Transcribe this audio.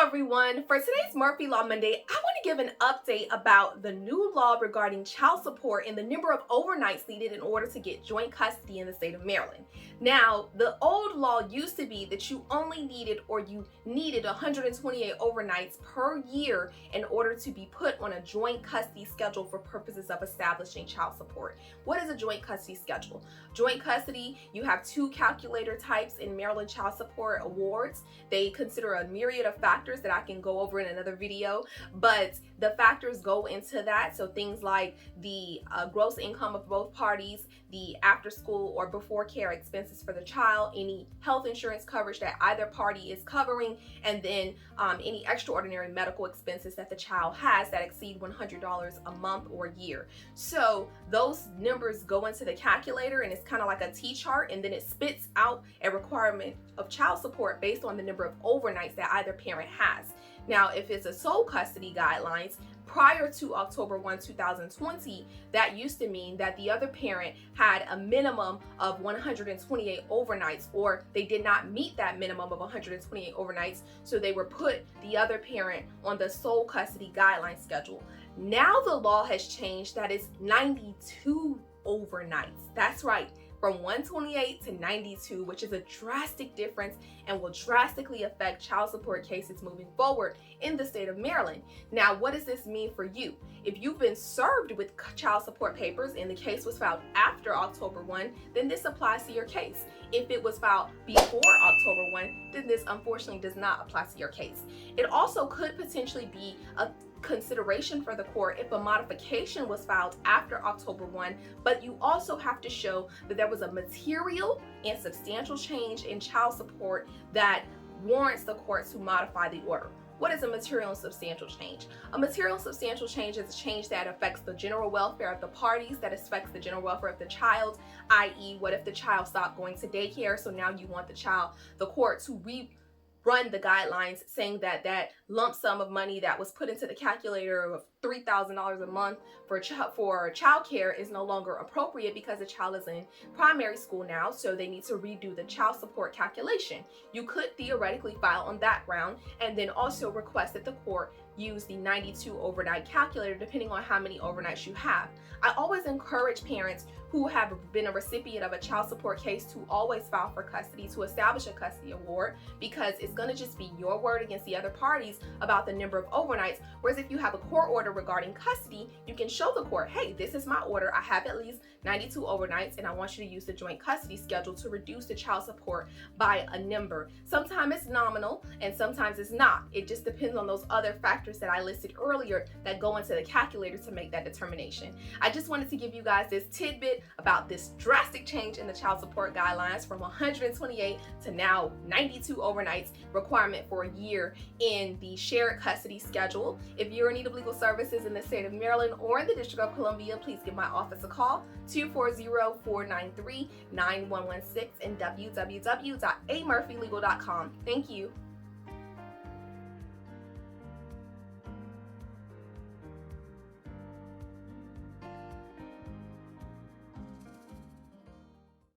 everyone. For today's Murphy Law Monday, I want to give an update about the new law regarding child support and the number of overnights needed in order to get joint custody in the state of Maryland. Now, the old law used to be that you only needed 128 overnights per year in order to be put on a joint custody schedule for purposes of establishing child support. What is a joint custody schedule? Joint custody, you have two calculator types in Maryland child support awards. They consider a myriad of factors that I can go over in another video, but the factors go into that. So things like the gross income of both parties, the after school or before care expenses for the child, any health insurance coverage that either party is covering, and then any extraordinary medical expenses that the child has that exceed $100 a month or year. So those numbers go into the calculator, and it's kind of like a T-chart, and then it spits out a requirement of child support based on the number of overnights that either parent has. Now, if it's a sole custody guidelines, prior to October 1, 2020, that used to mean that the other parent had a minimum of 128 overnights, or they did not meet that minimum of 128 overnights, so they were put the other parent on the sole custody guideline schedule. Now the law has changed, that is 92 overnights. That's right, from 128 to 92, which is a drastic difference and will drastically affect child support cases moving forward in the state of Maryland. Now, what does this mean for you? If you've been served with child support papers and the case was filed after October 1, then this applies to your case. If it was filed before October 1, then this unfortunately does not apply to your case. It also could potentially be a consideration for the court if a modification was filed after October 1, but you also have to show that there was a material and substantial change in child support that warrants the court to modify the order. What is a material and substantial change? A material and substantial change is a change that affects the general welfare of the parties, that affects the general welfare of the child, i.e., what if the child stopped going to daycare, so now you want the court to run the guidelines saying that that lump sum of money that was put into the calculator of $3,000 a month for child care is no longer appropriate because the child is in primary school now, so they need to redo the child support calculation. You could theoretically file on that ground and then also request that the court use the 92 overnight calculator depending on how many overnights you have. I always encourage parents who have been a recipient of a child support case to always file for custody, to establish a custody award, because it's going to just be your word against the other parties about the number of overnights. Whereas if you have a court order regarding custody, you can show the court, hey, this is my order. I have at least 92 overnights and I want you to use the joint custody schedule to reduce the child support by a number. Sometimes it's nominal and sometimes it's not. It just depends on those other factors that I listed earlier that go into the calculator to make that determination. I just wanted to give you guys this tidbit about this drastic change in the child support guidelines from 128 to now 92 overnights requirement for a year in the shared custody schedule. If you're in need of legal services in the state of Maryland or in the District of Columbia, please give my office a call, 240-493-9116 and www.amurphylegal.com. Thank you.